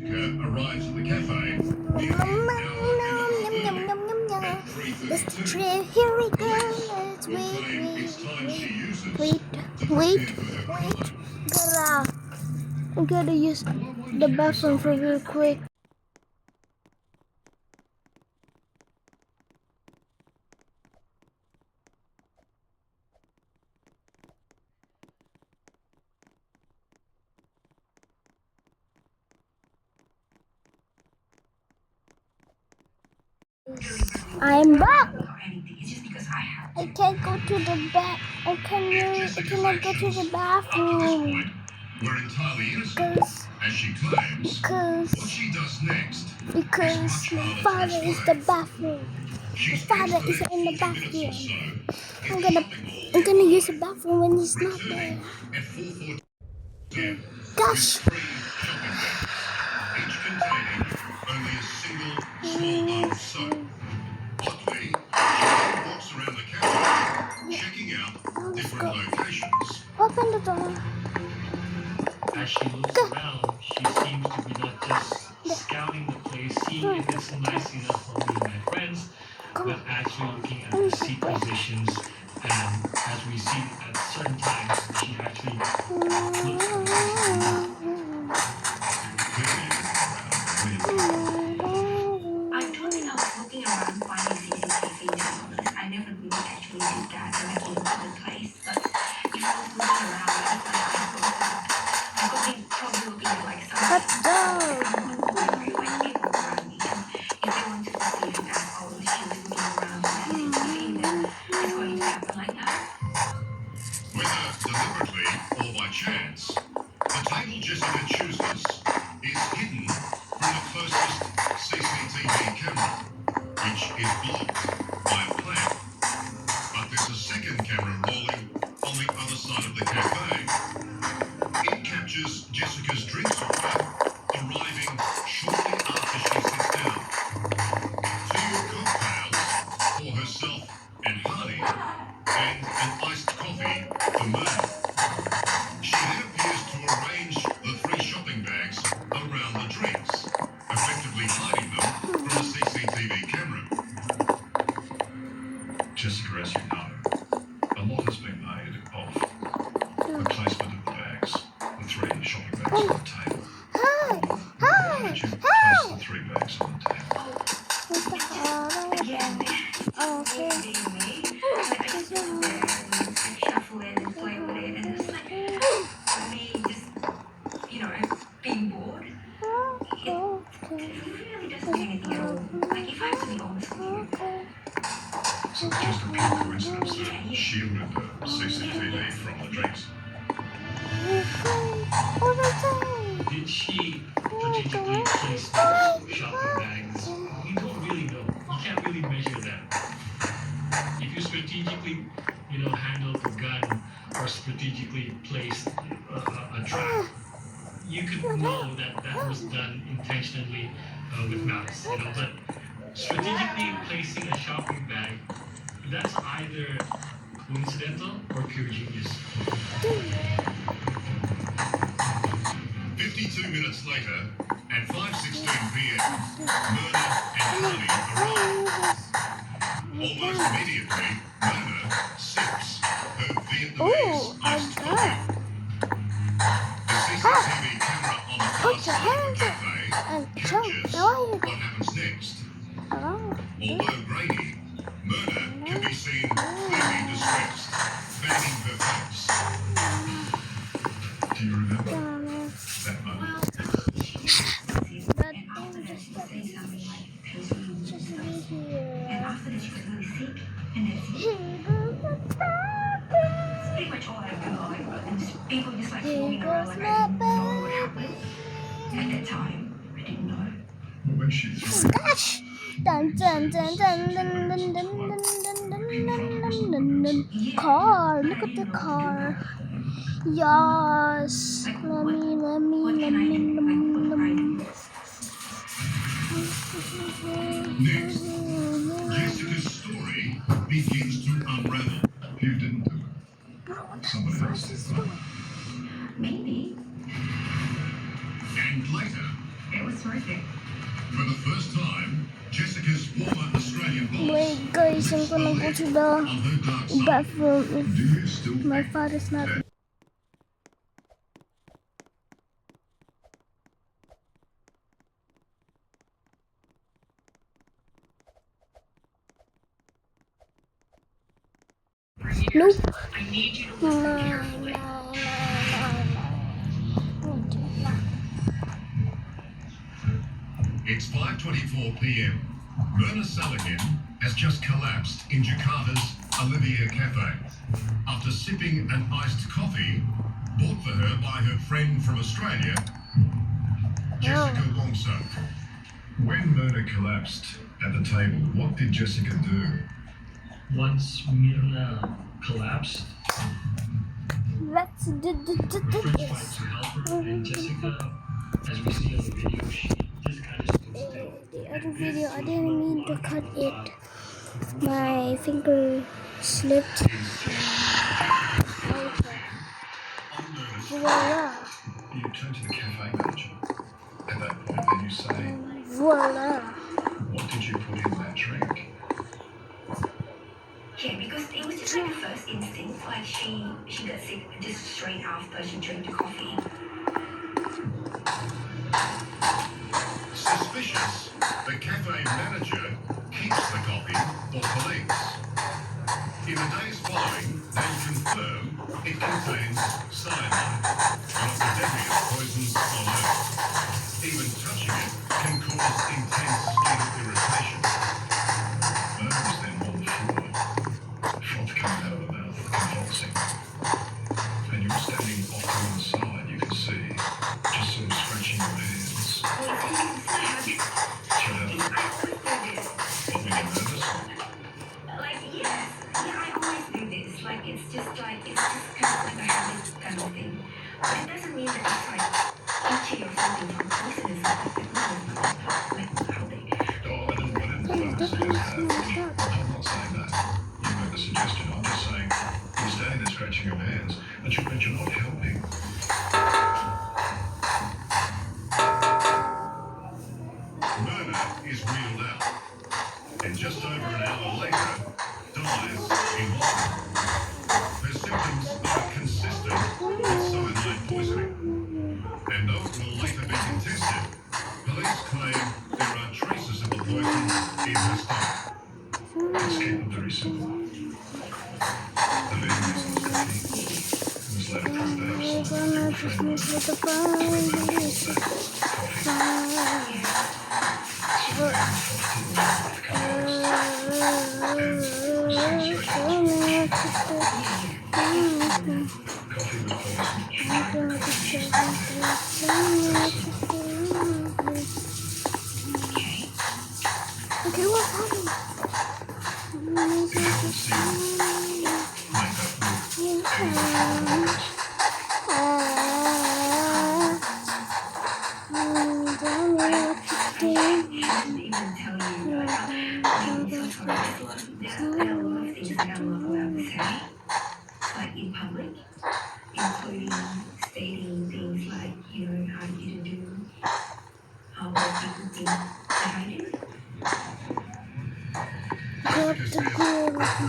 Arrives at the cafe nearly an hour at 3:32. Here we go. Let's Will claim it's time she uses wait, to wait, prepare for her climb. I'm gonna use the bathroom for real quick. I'm back. I can't go to the bath. I cannot go to the Up to this bathroom point, we're entirely innocent, as she claims. What she does next is because much my harder to father is the explain. bathroom. She's My father spent the is next in the 40 minutes or bathroom. so in I'm the gonna shopping mall I'm gonna use the nearby, bathroom when he's not there. returning at 4:40 p.m. with Gosh. 3 shopping bags, each containing only a single small bar of soap. Oddly, she then walks around the cafe, checking out different locations. Open the door. As she looks around, she seems to be not just scouting the place, seeing if it's nice enough for me and my friends, but actually looking at the seat positions. And as we see at certain times, she actually looks at the CCTV. I don't think I was looking around finding CCTV cameras. I never really actually did that when I came to the place. But if I was looking around, I think I could be probably looking at like some like people around me. And if they want to perceive that, oh, she was looking around for CCTV, then it's going to happen like that. Whether deliberately or by chance, the table Jessica chooses is hidden from the closest CCTV camera, which is blocked by a plant. But there's a second camera rolling on the other side of the cafe. It captures Jessica's drinks order arriving shortly after she sits down. 2 cocktails for herself and Hardy, and an iced coffee for Myrna. She then appears to arrange the 3 shopping bags around the drinks, effectively hiding them from the CCTV camera. Jessica, as you know, a lot has been made of the placement of the bags, the 3 shopping bags on the table. Why did you place the 3 bags on the table? Again, being me, I just sit there and shuffle it and play with it, and it's like, for me, just, being bored, it really doesn't mean anything at all. Like, if I have to be honest with you, So it's just a pure coincidence that shielded the CCTV from the drinks. Did she strategically place those shopping bags? You don't really know. You can't really measure that. If you strategically, handle the gun or strategically placed a trap, you could know that that was done intentionally with malice, But strategically placing a shopping bag, that's either coincidental or pure genius. 52 minutes later, at 5:16 p.m., Myrna and Hardy arrive. Almost immediately, Myrna sips her Vietnamese iced coffee. The CCTV camera on the far side of the cafe captures what happens next. Although grainy, Myrna can be seen clearly distressed, fanning her face. Do you remember that moment? and after that, she would say something like, she was really weak and stuff. And after that, she got really sick, and that's it. It's pretty much all I remember. And people just like floating around like I didn't know what happened. At that time, I didn't know. Well, when she threw Gosh. Dun dun dun dun dun dun dun dun dun dun dun. Car. Look at the car. Yes. Let me. Next, Jessica's story begins to unravel. You didn't do it. Somebody else did. Maybe. And later, It was terrific. For the first time, Jessica's former Australian boss Wait guys, I'm gonna go to the on her dark side. bathroom Do you still if my think father's not. that Nope. I need you to listen No, carefully. It's 5:24 p.m. Myrna Salihin has just collapsed in Jakarta's Olivia Cafe after sipping an iced coffee bought for her by her friend from Australia, Jessica Wongso. When Myrna collapsed at the table, what did Jessica do? Once Myrna collapsed, Let's do her friends tried this. to help her, and Jessica, as we see on the video, she just kind of stood still. The other video, I didn't mean to cut it. My finger slipped. On Myrna's Voila. you turn to the cafe manager. At that point, then you say, Voila. what did you put in that drink? Yeah, because it was just like the first instinct. Like she got sick just straight after she drank the coffee. Suspicious, the cafe manager keeps the coffee for police. In the days following, they confirm it contains cyanide, one of the deadliest poisons on Earth. Even touching it can cause intense skin irritation. Myrna was then on the floor, froth coming out of her mouth, convulsing. And you're standing off to one side, you can see, just sort of scratching your hands. Shut up. What, when you're nervous? Like, yes. Yeah, I always do this. Like, it's just kind of like a habit kind of thing. But it doesn't mean that it's like itchy or something from poison or something. No, like, how they... Oh, I didn't suggest that. I'm not saying that. You made the suggestion. I'm just saying you're standing there scratching your hands, but you're not helping. Myrna is wheeled out, and just over an hour later, dies in hospital. Her symptoms are consistent with cyanide poisoning, and though it will later be contested, police claim there are traces of the poison in her stomach. Let's keep it very simple. The Vietnamese coffee was later proved to have Gonna scientific Christmas framework with the to fun. that coffee. Okay, what's happening? Even tell you, like, I'm so sorry. There are a lot of things that I'm not allowed to say, like in public, including stating things like, you know, how you to do, what people think that I do. Got the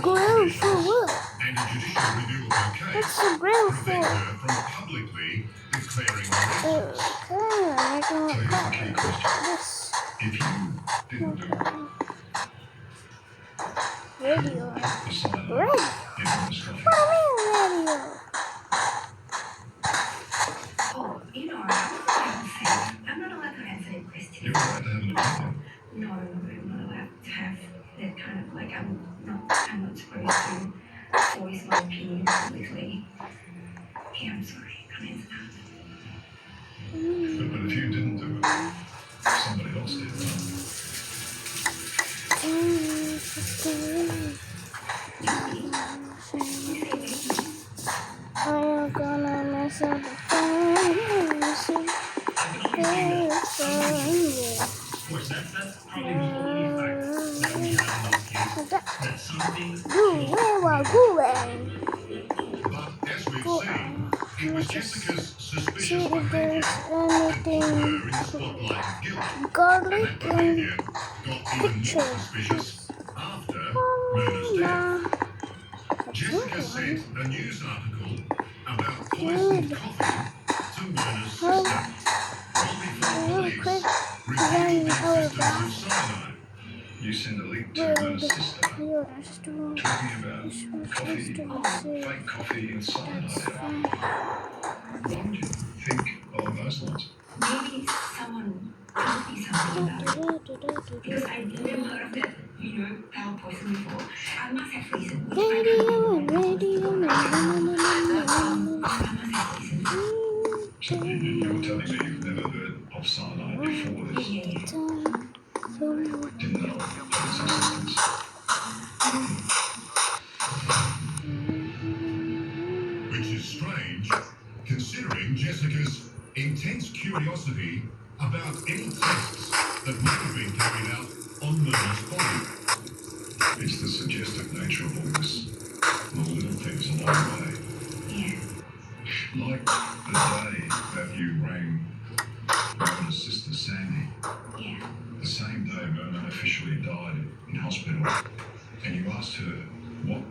grill for what? And a judicial review of her case What's the grill prevent for? her from publicly declaring her innocence. Okay, I So can here's the key question. this If you didn't do it, radio. the cyanide Radio? in Myrna's coffee, What do you mean radio? Oh, you know, I'm not allowed to answer that question. you're allowed to have an opinion. No, I'm not allowed to have that kind of, like, I'm not supposed to voice my opinion publicly. Yeah, I'm sorry, I can't answer that. But if you didn't do it, somebody else did. I'm gonna mess up the fantasy. Of course, that's probably the only effect that we have in this case. That something Where was going? But as we've seen, it was Jessica's suspicious see if behavior there's and put anything her in the spotlight of guilt. And garlic that in behavior got even more picture. suspicious after Oh, Myrna's death. Mama. Jessica sent a news article about poisoned coffee to Myrna's sister. Well before Really police quick, revealed the then existence of cyanide. You send a link to where Myrna's the sister restaurant talking about is supposed coffee, to say fake coffee and cyanide. that's fine. What would you think along those lines? Maybe someone told me something about it. Because I never heard of that, cow poison before. I must have reason. Radio and radio. I must have reason. So you were telling me you've never heard of cyanide before this. Yeah. Didn't know of its existence. Which is strange, considering Jessica's intense curiosity about any tests that might have been carried out on Myrna's body. It's the suggestive nature of all this. The little things along the way. Yeah. Like the day that you rang Myrna's sister Sandy. Yeah. The same day Myrna officially died in hospital. And you asked her what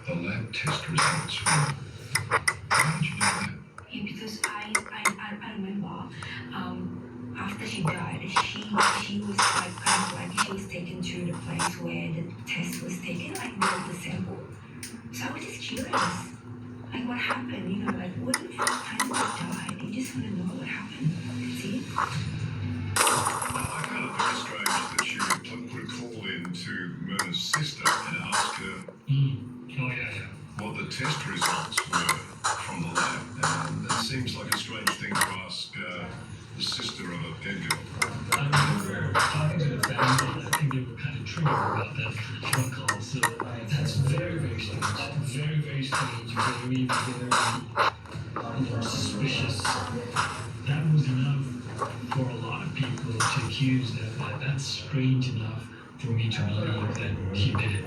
the lab test results were. Why did you do that? Yeah, because I remember after she died, she was like kind of like she was taken to the place where the test was taken, like the sample. So I was just curious, like what happened, like what if Francis died? You just want to know what happened. See? I found it very strange that you put a call in to Myrna's sister and asked her Oh, yeah. what the test results were from the lab. And that seems like a strange thing to ask the sister of a dead girl. I remember talking to the family, I think they were kind of triggered about that phone call. So that's very, very strange. Very, very strange. Very, very suspicious. That was enough for a lot of people to accuse that. That's strange enough for me to believe that he did it.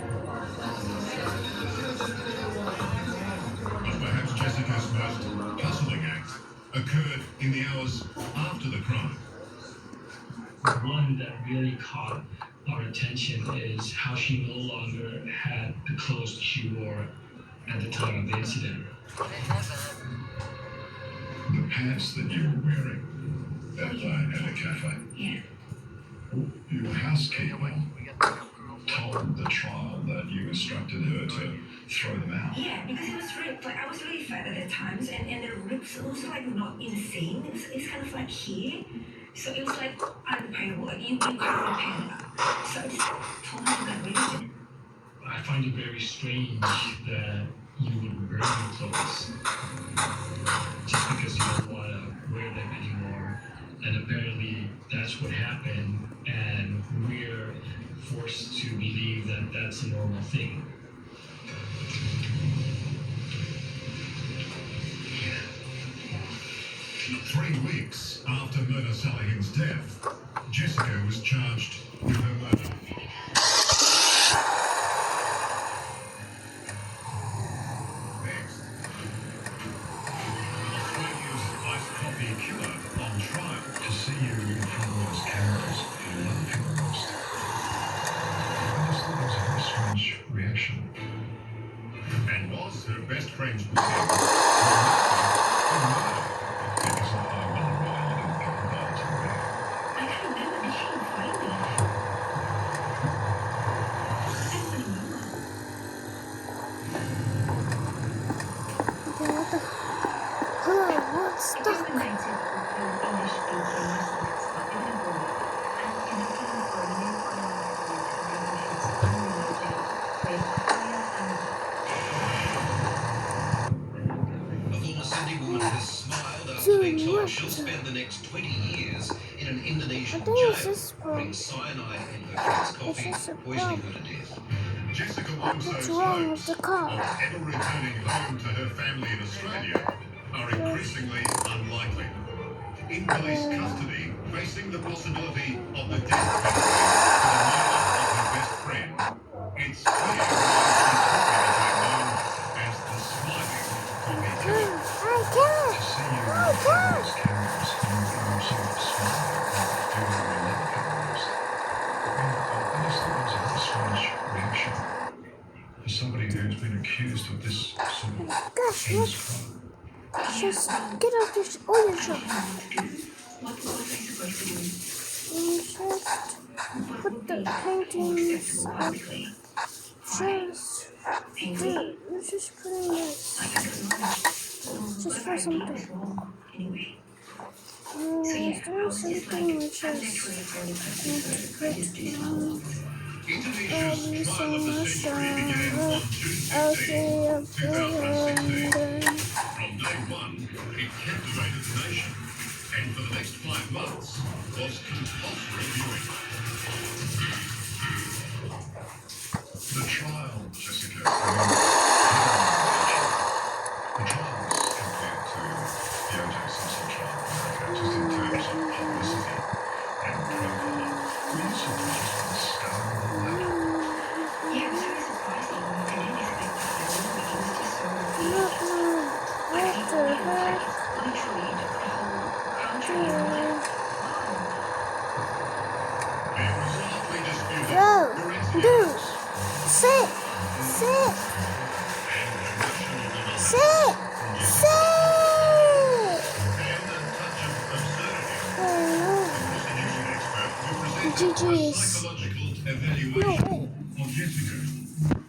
But perhaps Jessica's most puzzling act occurred in the hours after the crime. One that really caught our attention is how she no longer had the clothes she wore at the time of the incident. The pants that you were wearing that day at the cafe. Yeah. Your housekeeper told the trial that you instructed her to throw them out. Yeah, because it was really, like I was really fat at the times, and the ribs also like not in the same. It's kind of like here, so it was like unrepairable. Like you can't repair it. So I just told her to get rid of it. I find it very strange that you would burn your clothes just because you don't want to wear them anymore. And apparently that's what happened, and we're forced to believe that that's a normal thing. 3 weeks after Myrna Salihan's death, Jessica was charged with her murder. Next, Australia's iced coffee killer on trial. To see you in front of those cameras, you love your most. I just thought it was a very strange reaction. And was her best friend's body Because I wonder why you didn't get involved already. I can't remember. Did she invite me? I don't remember. What the hell? What's It the was the night of English speaking lessons, but I didn't go. I ended up going in on a languages unrelated with A former Sydney woman has smiled after being told she'll spend the next 20 years in an Indonesian What is jail, this from? putting cyanide in her friend's coffee, This is a poisoning bomb. her to death. Jessica What's Wongso's wrong with hopes the of car? ever returning home to her family in Australia are increasingly unlikely. In police custody, facing the possibility of the death penalty for the murder of her best friend, it's clear why she's popularly known as the Smiling Coffee Killer. I can't. To see you I can't. who's been accused of this sort of Gosh, heinous look. crime. Just get out this oil shop. What was I supposed to do? And just put the paintings up. Publicly. Just Painfully. just putting this. Like I don't know. Just for something. Anyway. So Let's yeah, do I was just something like, which I'm is actually a very person, let's but I put just do so. Indonesia's trial of the century began on June 15, okay, 2016. From day one, it captivated the nation, and for the next 5 months was compulsory viewing. The trial, Jessica, the trial was compared to the O.J. Simpson trial in America, just in terms of publicity and profile. Were you surprised by the scale of all that? Yeah, it was very surprising. I didn't expect that at all. It was just so What the heck? literally the whole country is like, wow. It was hotly disputed Go, forensic do, evidence sit, sit, sit, sit. and a touch of absurdity. Oh Prosecution expert who presented GG a is- psychological no, evaluation wait. of Jessica.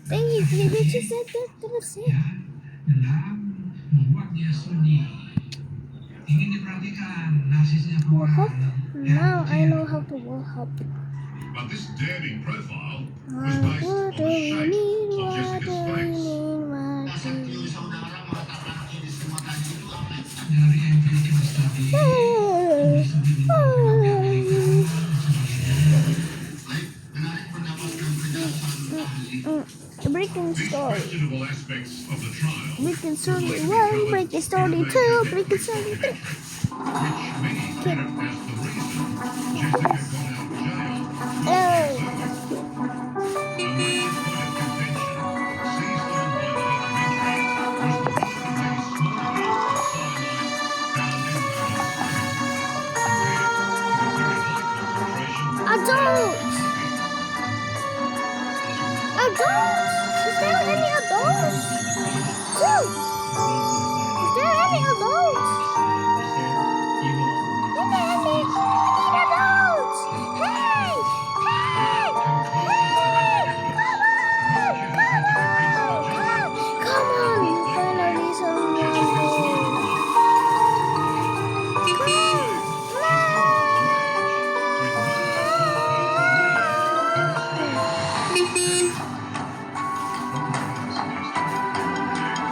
Thank you, you just said that. That's it. Dalam membuatnya sunyi. Ingin diperhatikan nasisnya Walk up. peran Now I know how to walk up. But this damning profile was What based do on the you shape need? of What do Jessica's you face. need? What do you dari empirical study. Breaking These story. questionable aspects of the trial, Breaking story 1, breaking story 2, breaking story 3. which many credit as the reason Jessica got out of jail, Oh. a major point of contention seized on by the documentary was the relatively small amount of cyanide found in Murdoch's food, compared to the very high concentration Adults! Adults! Is there any adults? Dude! Is there any adults? Any adults? Hey! Hey! Hey! Come on! Finally someone.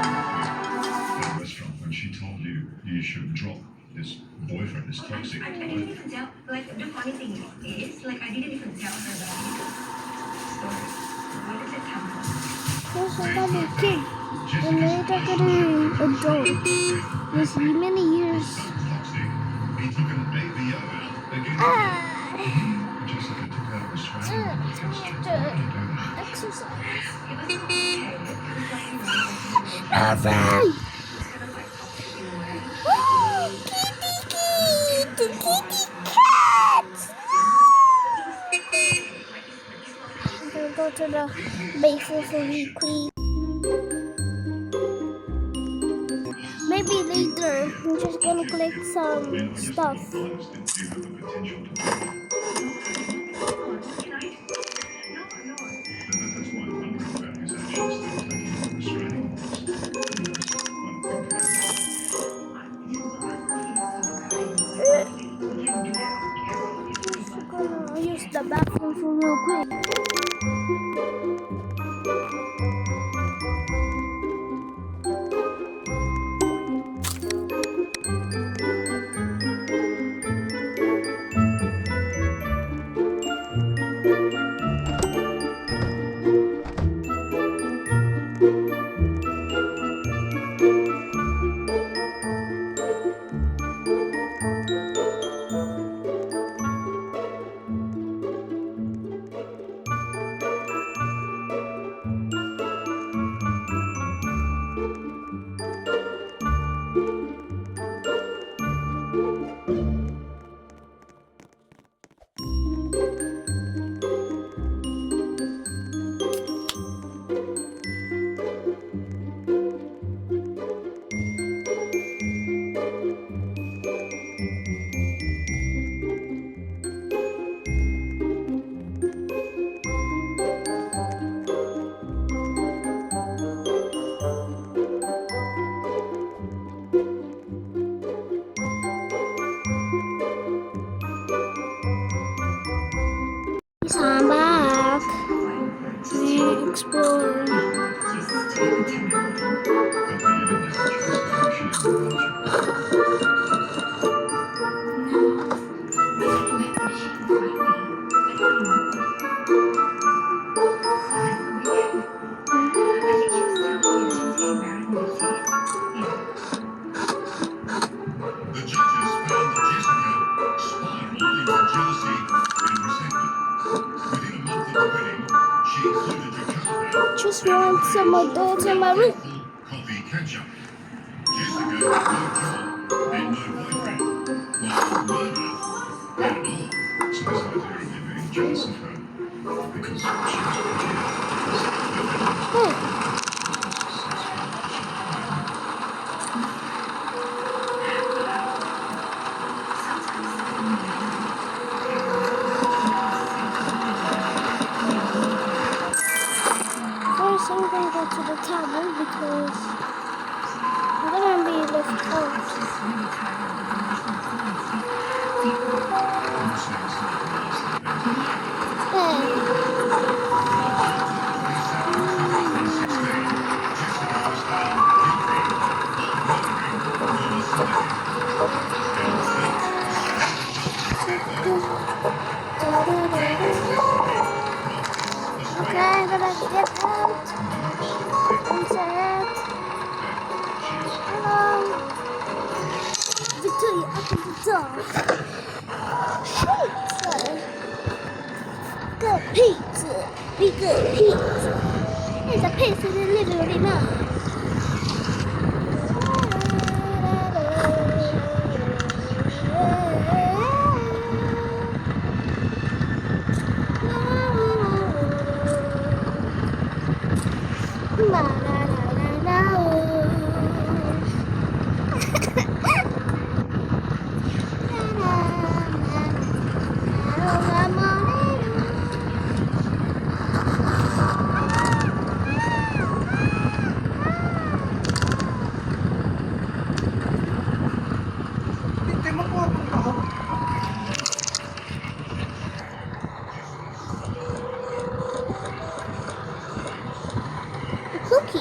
That restaurant when she told you you should drop this boyfriend, this toxic. I didn't even tell, like, the funny thing is, like, I didn't even tell her that story. Where did it come from? There's another kid. And later getting adult. With many years. so toxic, he took an AVO out against Ah! Jessica took out a restraining order against you. Why would you do that? Exercise. It was so okay. It was like, you know, Alright! it's kind of like toxic in a way. Oh, kitty cats! I'm gonna go to the basement for weekly. Maybe later. I'm just gonna collect some stuff. Honest, did you have the potential to Can I? No. That's why I'm wondering about his actions still taking out restraining orders. I'm gonna use the bathroom for real quick. The judges found that Jessica spiraled into jealousy and resentment. Within a month of the wedding, she included Jakarta Just want some of those in my room. coffee ketchup. Jessica had no job and no boyfriend, while Mona had it all. So this idea of you being jealous of her because she was pretty. Hey, first I'm gonna go to the tavern because I'm gonna be left out. Hey, okay, I'm gonna get out. Inside. Hello. Victoria, open the door. Pizza. Good pizza. Be good pizza. There's a pizza delivery now. Cookie.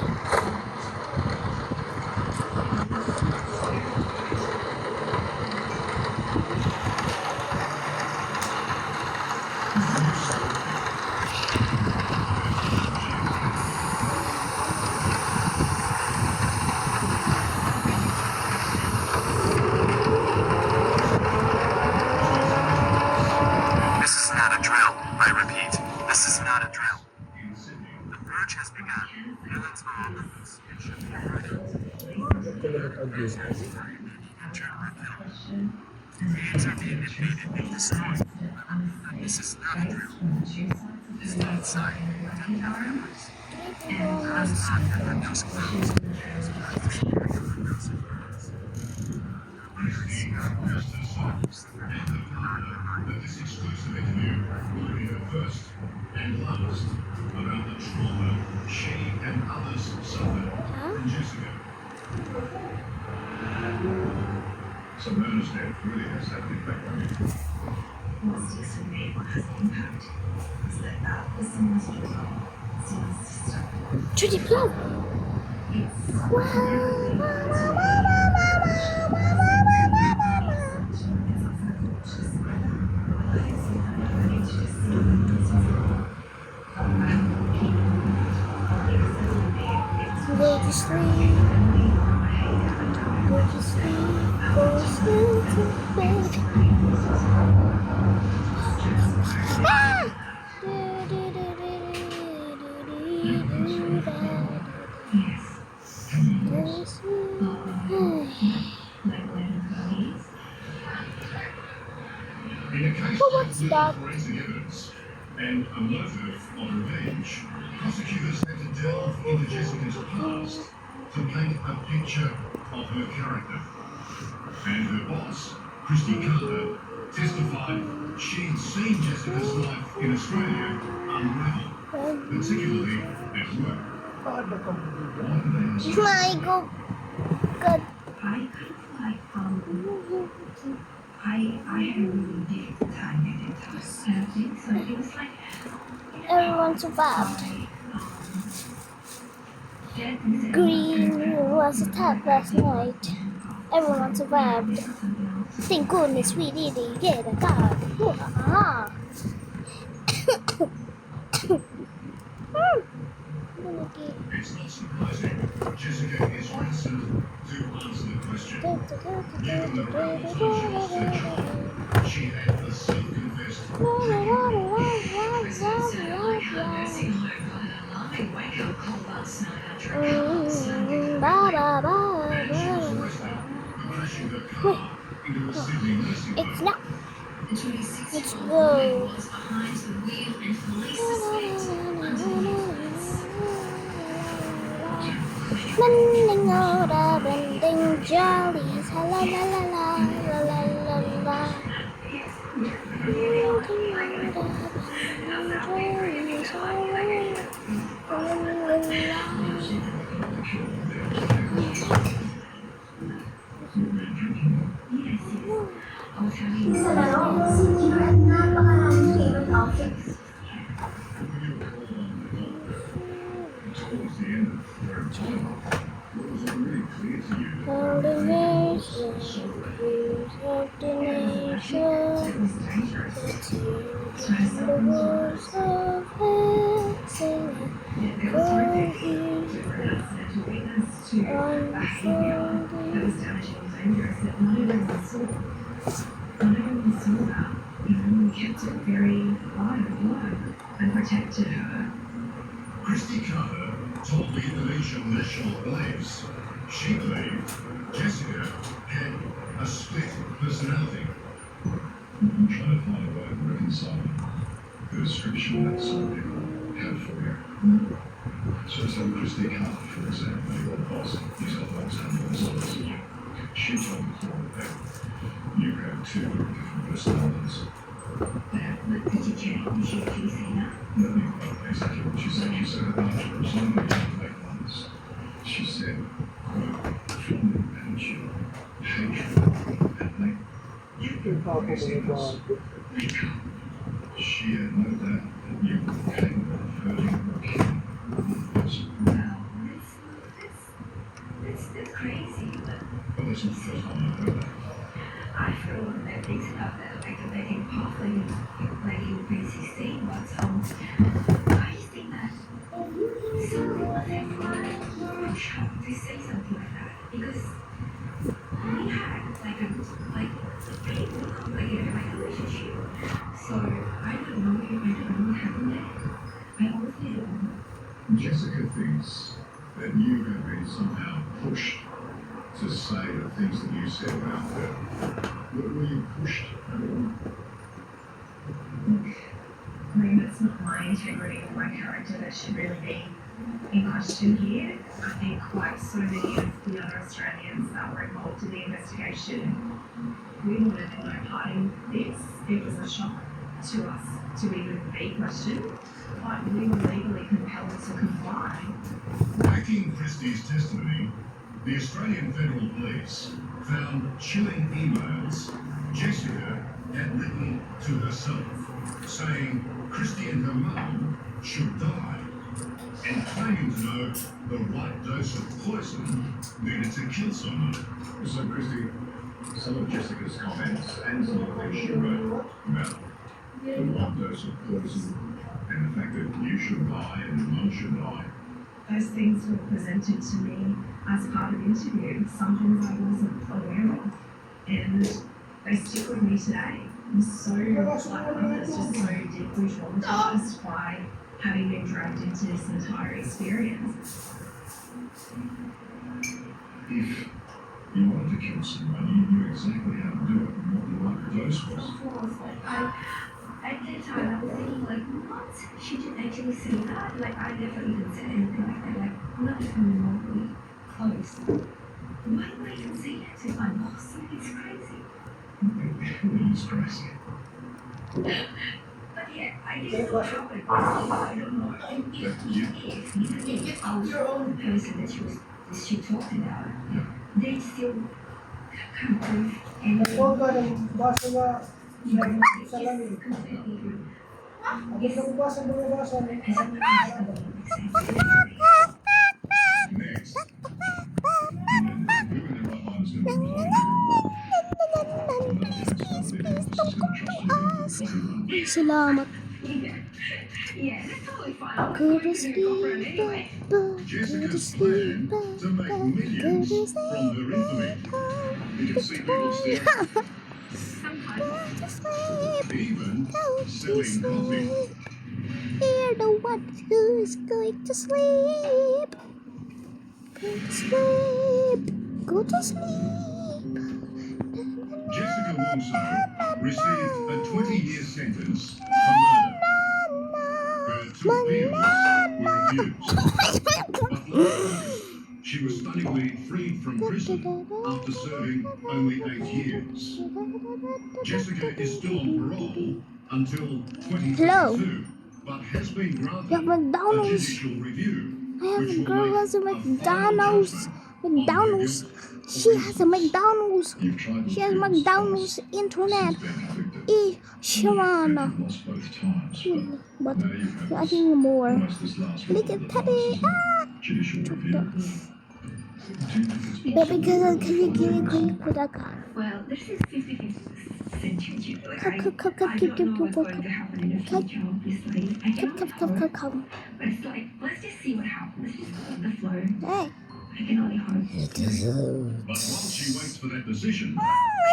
This is not a drill. I repeat, this is not a drill. The purge has begun. Villains are on the loose. It should be ready. Beings are being invaded and destroyed. This is not a drill. Stay inside. Protect your families. Cross on your nose clouds. That this exclusive interview will be the first and last about the trauma she and others suffered from Jessica. So Mona's death really has had an effect on you. What's recently what has impact is that the someone's someone's sister. Trudy Plum. Go to sleep. Go to sleep. Go to sleep to bed. Ah! Go to sleep. In a case Well, what's with that? forensic evidence and a motive of revenge, prosecutors had to delve into Jessica's past to paint a picture of her character. And her boss, Christy Carter, testified she'd seen Jessica's life in Australia unravel, particularly at work. Why did they ask Michael. Good. I kind of like I had a really difficult time at that time. So it was like Everyone survived. Green was attacked last night. Everyone survived. Thank goodness we didn't get a dog. Ah. It's not surprising Jessica is reticent to answer the question. Given the reputation of stature, she had a self-confessed drinking problem. Residents at Whitehall Nursing Home got an alarming wake-up call last night after a car accident. Ba ba ba And she was ba. arrested for crashing her car into a Sydney nursing It's home. not. The 26-year-old Let's woman go. was behind the wheel and police suspect under the influence. Blending all the blending jollies, la la la la la la la la la. Blending all the blending jollies, la la la I'll tell you. Towards the end of their time, was it really clear to you that all the nations, of the nation, the tears and the words of heaven, Kept it very alive and protected her. Christy Carter told the Indonesian National Police she believed Jessica had a split personality. I'm trying to find a way of reconciling the description that some people have for you. So Christy Carter, for example, your boss, New South Wales Ambulance Service, she told me that you have two different personalities. But did you check? Did she actually say that? No, exactly what she said. She said after it was only fake ones. She said, quote, from the attitude, hatred, and they she had no doubt that you were capable of hurting or killing one person. Well, that's crazy, but But that's not the first time I've heard that. I feel that things about that, like the making pathway, like in grade 16, but I just think that some people are too sharp to say something like that, because we had like a pretty good complicated relationship, so I don't know what happened there. I honestly don't know. Jessica thinks that you have been somehow pushed to say the things that you said about her. Were you pushed at all? I mean, it's not my integrity or my character that should really be in question here. I think, like so many of the other Australians that were involved in the investigation, we wanted no part in this. It was a shock to us to even be questioned, but we were legally compelled to comply. Backing Christie's testimony, the Australian Federal Police found chilling emails Jessica had written to herself, saying Christie and her mum should die, and claiming to know the right dose of poison needed to kill someone. So, Christy, some of Jessica's comments and some of the things she wrote about the one dose of poison and the fact that you should die and your mum should die. Those things were presented to me as part of the interview. Some things I wasn't aware of, and they stick with me today. I'm so, just so deeply traumatized by having been dragged into this entire experience. If you wanted to kill someone, you knew exactly how to do it and what the right dose was. Of course, at that time I was thinking like, what? She didn't actually say that. Like I never even said anything like that. Like not even remotely close. Why would I even say that to my boss? Like, it's crazy. It's crazy. But yeah, I didn't know how it was. I don't know. And even if I was the person that she talked about, they still can't prove anything. Huwag ka nang basa na It's sa lamin. completely Huwag kang basa na nabasa. Next. Who in their right mind is going to reply to coffee run. Selamat. Yeah, that's totally fine. Go to I'm just gonna go for it sleep, anyway. go to Jessica's sleep, plan to make millions from her infamy. You can see people staring, Sometimes. to sleep, even go to selling coffee. sleep. You're the one who's going to sleep. Go to sleep, go to sleep. Jessica Wongso received a 20-year sentence for murder. Her two peers were abused. But last she was stunningly freed from prison after serving only 8 years. Jessica is still on parole until 2022, but has been granted a McDonald's. judicial review. I have which a will girl who make has a final McDonald's. judgment on her McDonald's. guilt or She has a innocence. McDonald's. You've tried She has to McDonald's internet. Shavana. lost both times, But now you've had I this, think more. almost this last Look one at that Teddy. passes a judicial review. Do you think Baby, it's can you put a car? Well, this is 50-50 situation. Like, I Come, don't know what's going to happen in the future, obviously. I cannot hope, Come. but it's like, let's just see what happens. Let's just go with the flow. Hey. I can only hope. But while she waits for that decision,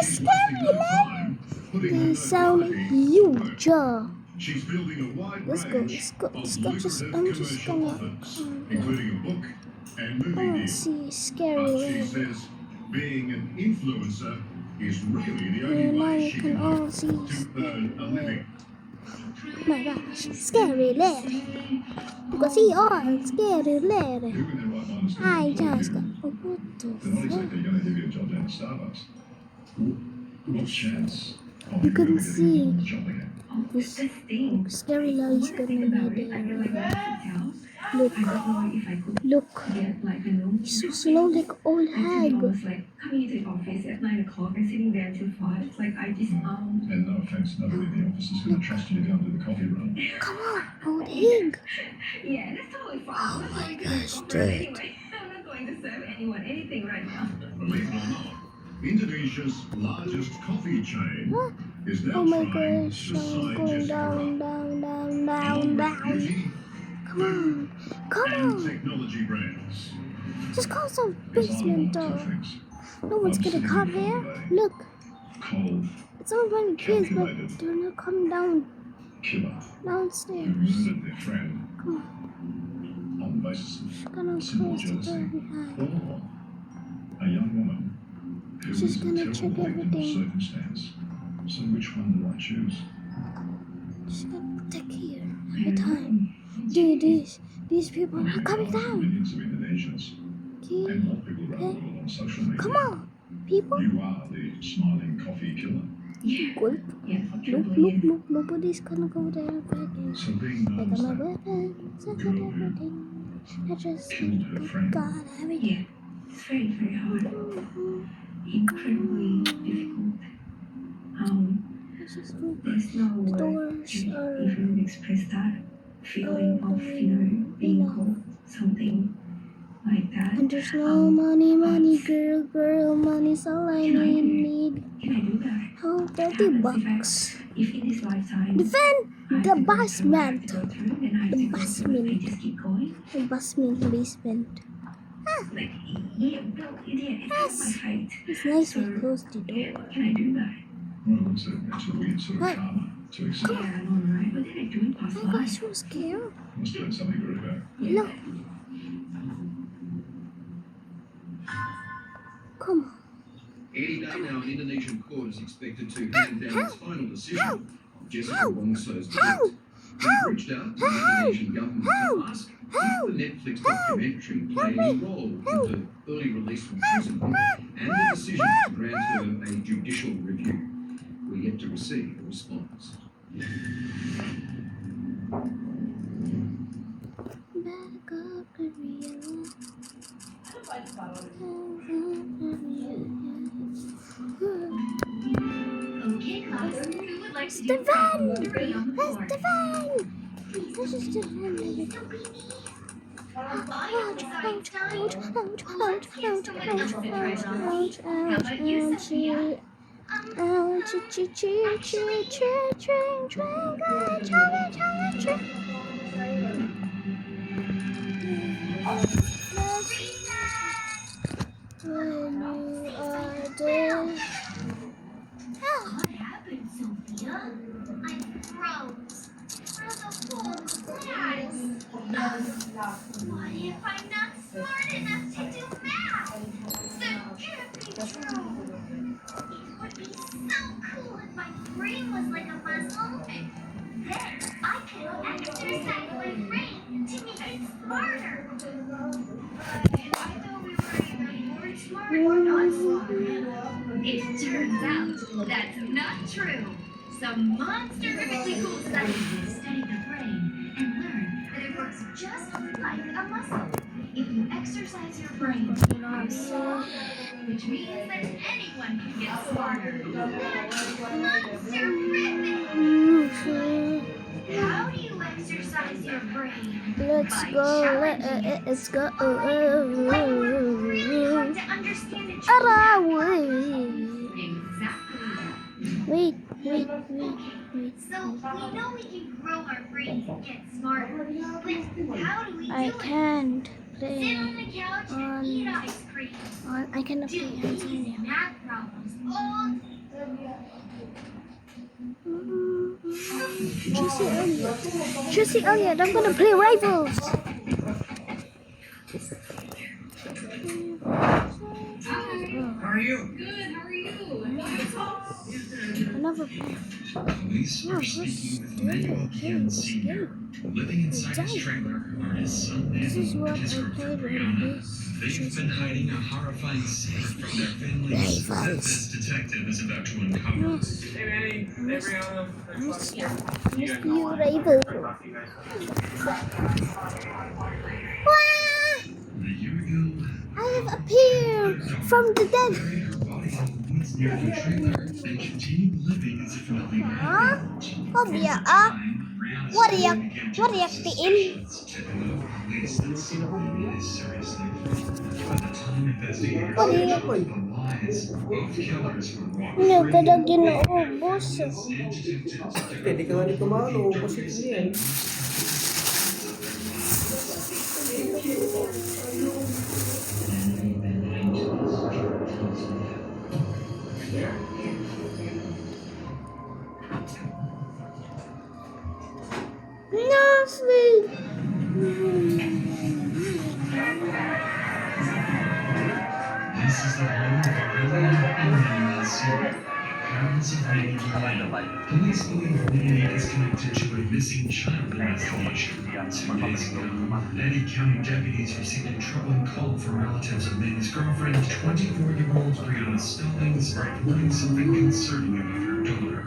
she's wasting scary, no time putting her They sound notoriety to work. huge. She's building a wide Let's go, range let's go, of let's go. lucrative I'm just commercial gonna. offers, including a book and I movie want to deals. see But scary. she says being an influencer is really the only And now way you she can can all hope see to earn a scary. living. Oh my gosh, scary lady. You can see all scary lady. Who in their right mind is going I to employ just you? got. What the They're not fuck? exactly going to give you a job down at Starbucks. What chance of You you can ever see. getting a job again? Oh, This this thing. scary When lady's I gonna think be about it, I feel like there. hotel. Look, I don't know if I could look. get like a room. So slow like old And to be hag. honest, like coming into the office at 9 o'clock and sitting there until 5, it's like I just And no offense, nobody in the office is going to trust you to go and do the coffee run. Come on, old hag. yeah, that's totally fine. Oh I'm not my going to gosh, go for it dude. anyway. I'm not going to serve anyone anything right now. Believe it or not, Indonesia's largest coffee chain Huh? is now Oh my trying gosh, to I'm sign going Jessica down, up. down, down, Along down, with down. beauty, Come on, come and on. technology brands. Just call some Because I basement want two door. things. No one's gonna come here. Look, Cold, it's all running kids, but they're not coming down killer, who downstairs. murdered their friend Come on, on the basis she's of gonna simple close the door jealousy. behind. Or a young woman who She's is a gonna terrible check victim of everything. circumstance. So which one do I choose? She's gonna protect here every time. Dude, these people are coming down. Millions of Indonesians Okay, and more people around the world on social media. come on, people. You are the smiling coffee killer. Yeah, Gulp. yeah, Look, unfortunately, look, yes. look, nobody's gonna go there again. So being I known got as my that weapons, I got everything. I just killed her friend. got everything. Yeah, it's very, very hard. Incredibly difficult. It's just There's no word doors to are even express that feeling of, being called something like that. and there's no money, girl, money's all I need. Can I do that? Oh, What 30 happens bucks. if in this lifetime Defend I have the to go through what I have basement. to go through, then I have The to go through it, basement. I just keep going? The basement. Like, yeah, well, yeah, it's not my fate. It's nice we closed the door. Can I do that? Well, it's a weird sort of What? karma to accept. Yeah, I know, right? But then I do it past I got life. so scared. Must have been something very bad. Look. Come on. Any day now, an Indonesian court is expected to hand down its final decision on Jessica Wongso's death. We've reached out to the Indonesian government to ask if the Netflix documentary played any role in the early release from prison and the decision to grant her a judicial review. We're yet to receive a response. Back up, Korea. Okay, class. Who would like to do Stefan! three on the floor? Stefan! This is Stefan. Ouch, Ouch, ouch, ouch, ouch, ouch, ouch, ouch, ouch, ouch, ouch, ouch. Oh, choo choo choo choo choo train train go train train. When you are dead. What happened, Sophia? I froze. For the whole class. What if I'm not smart enough to do math? That can't be true. It would be so cool if my brain was like a muscle. Then I could exercise my brain to make it smarter. I thought we were either born smart or not smart. It turns out that's not true. Some monster-really cool scientists studied the brain and learned that it works just like a muscle. If you exercise your brain, you're smarter, which means that anyone can get smarter. That's monster-rific! How do you exercise your brain? Let's By go. challenging Let's go. Like work really hard to understand the truth. Exactly. Wait. So we know we can grow our brains and get smarter. But how do we do I it? can't Sit on play the couch and eat ice cream. I cannot Do play easy math problems all Jesse Elliott, I'm gonna play Rivals. How are you? Good, how are you? Another Police are speaking with Manuel Guillen Sr., living inside his trailer, where his son This is Manny what and his I girlfriend played with Brianna. this. They've been hiding a horrifying scene from their families that this detective is about to uncover. Miss you, Rival. A year ago, I have appeared from the dead. buried her body in the woods near the trailer and continued living as if nothing had happened. Kom ya, Brianna's What are you- family began to what are you raise acting? suspicions, tipping off police that something is seriously wrong. By the time investigators What are you- catch up with the lies, both killers were walked No, free. kada ginuubos. And detectives Pwede ka nga ni kumano, kasi ito yan. Nothing. This is the home of Aurelian and Manuel Sr., parents of Manny Guillen. Police believe Manny is connected to a missing child investigation. 2 days ago, Manny County deputies received a troubling call from relatives of Manny's girlfriend, 24-year-old Brianna Stallings, reporting something concerning about her daughter.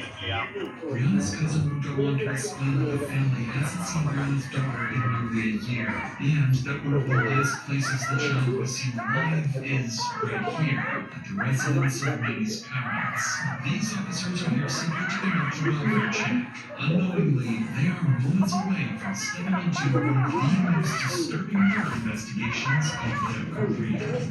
Brianna's cousin would go on to explain that the family hasn't seen Brianna's daughter in nearly a year, and that one of the last places the child was seen alive is right here, at the residence of Manny's parents. These officers are here simply to conduct a welfare check. Unknowingly, they are moments away from stepping into one of the most disturbing murder investigations of their careers.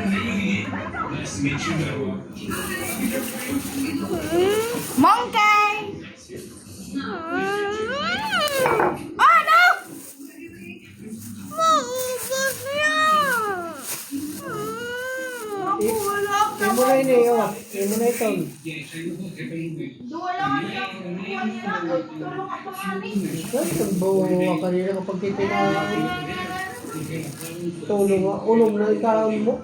Nice to meet you. Monkey. Oh no! Yan mo na yun eh, oh. Yan mo na ito. Ang buwa kanina kapag titinawin. Tulong nga, ulong na ikaw mo.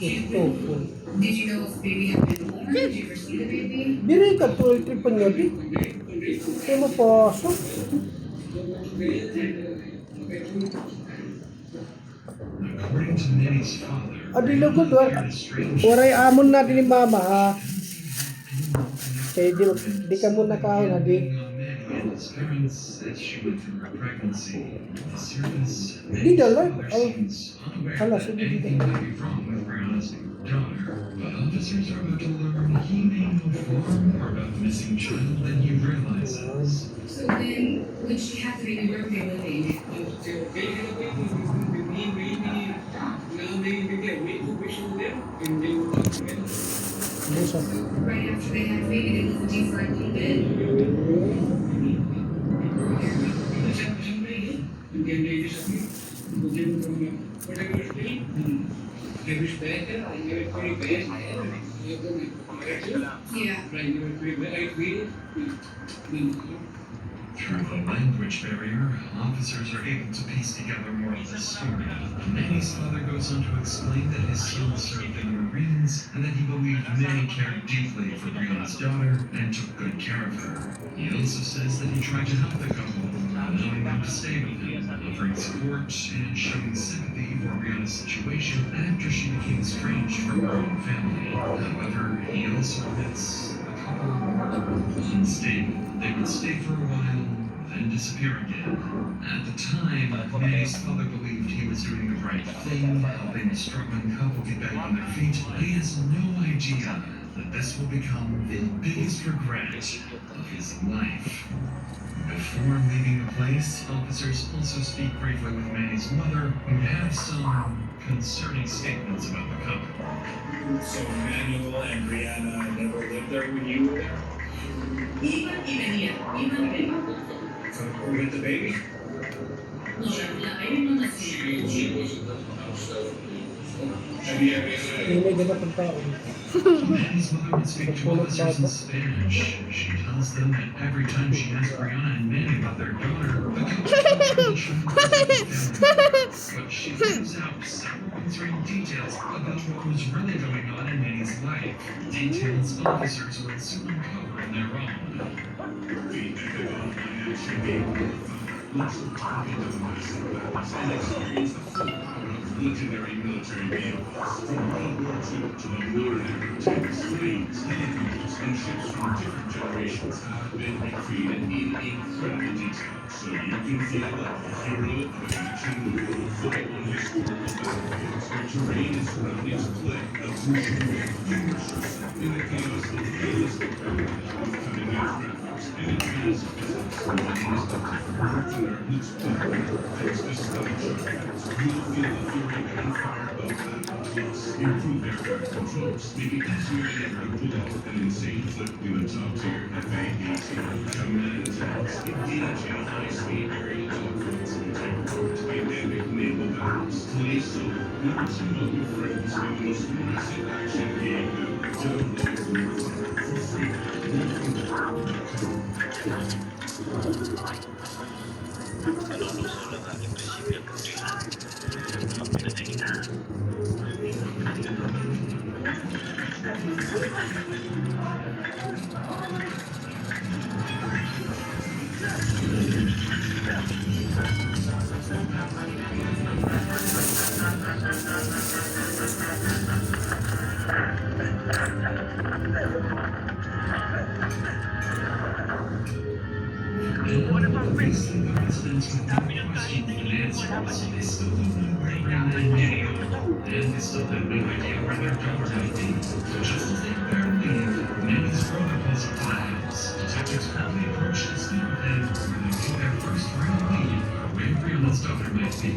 Ito. Did you know if baby had been born? Did you ever see the baby? Diri ka tuloy tripan niya, di. Kaya mapasok. According to Manny's father, Adi lagod, Brianna appeared as strange. Waray amon natin ni mama, ha. Kaya di ka muna kaon, Adi. And his parents as she went through her pregnancy. The service Di dalag. seems unaware Hala, that sige, di anything dalag. might be wrong with Brianna's daughter. But officers are about to learn he may know far more about the missing child than he realizes. So then, would she have to be where they living? Busa. Right after they had a baby, they lived with you for a little bit. Yeah. Through the language barrier, officers are able to piece together more of the story. Manny's father goes on to explain that his son served in the Marines and that he believed Manny cared deeply for Brianna's daughter and took good care of her. He also says that he tried to help the couple, allowing them to stay with him, offering support and showing sympathy for Brianna's situation after she became estranged from her own family. However, he also admits the couple was unstable. They would stay for a while, then disappear again. At the time, Manny's father believed he was doing the right thing, helping the struggling couple get back on their feet, but he has no idea that this will become the biggest regret of his life. Before leaving the place, officers also speak briefly with Manny's mother, who has some concerning statements about the couple. So Manuel and Brianna never lived there when you were there? Even then. So with the baby? La baby no nació. Have you ever Hindi na pagkaon. Manny's mother would speak to officers in Spanish. She tells them that every time she asks Brianna and Manny about their daughter, the couple but she leaves out several concerning details about what was really going on in Manny's life. Details officers will soon uncover on their own. The epic financial game. Let's talk into the massive battles and experience the full power of legendary military vehicles. From World War II to the modern era, tanks, planes, helicopters, and ships from different generations have been recreated in incredible detail, so you can feel like the hero of an action movie. Fight on historical battlefields where terrain is surrounding to play a crucial role. Immerse yourself in the chaos of realistic battles with cutting-edge graphics and advanced physics. One is up to Let's thanks to stunning shortcuts, you'll feel the fury and fire of battle. Plus, improved aircraft controls make it easier than ever to pull off an insane flip in the top-tier F-A-18 command tanks, engaging high-speed aerial dogfights, and type-court dynamic naval battles. Play solo, number 2 of your friends in the most massive action game ever. Download for free. What about this? The residents with no questions and answers. They still don't know where Brianna and Manny are. And they still have no idea where their daughter might be. Just as they prepare to leave, Manny's brother pulls up to the house. Detectives quickly approach to speak with him, and they get their first real lead on where Brianna's daughter might be.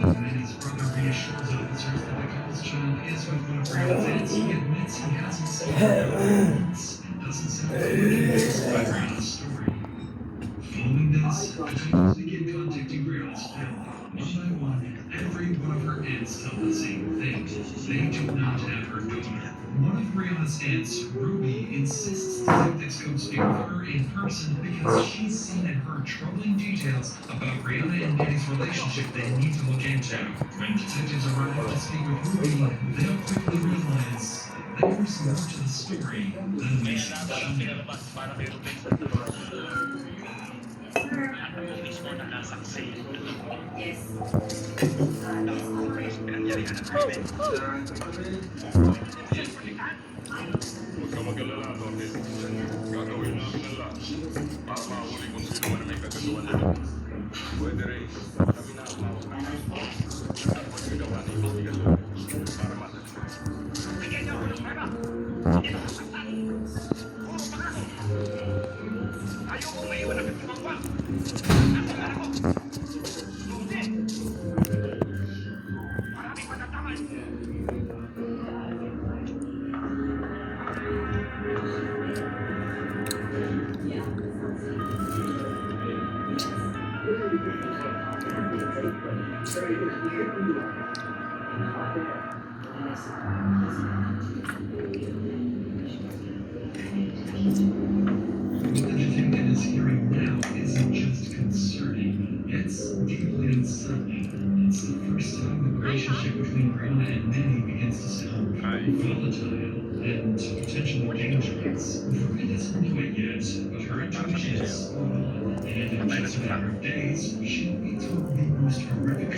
Many Manny's brother reassures officers that the couple's child is with one of Brianna's aunts. He admits he hasn't seen her once and doesn't sound totally convinced by Brianna's story. Following this, detectives begin contacting Brianna's family. One by one, every one of her aunts tell the same thing. They do not have her daughter. One of Brianna's aunts, Ruby, insists detectives go speak with her in person because she's seen and heard troubling details about Brianna and Manny's relationship they need to look into. When detectives arrive to speak with Ruby, they'll quickly realize there's more to the story than meets the eye. Huwag ka mag-alala, Tony. Gagawin namin ang lahat para mahuli kung sino man ang may kagagawa nito. Pwede rin, kami na ang mawag na at maggagawa ng investigasyon para masasagot. Ayoko maiwan ang tumangwa! Nasaan ako? Maraming matataman! What the detective is hearing now isn't just concerning, it's deeply unsettling. It's the first time the relationship between Brianna and Manny begins to sound volatile and potentially dangerous. Ruby doesn't know it yet, but her intuition is spot on, and in just a matter of days, she'll be told the most horrific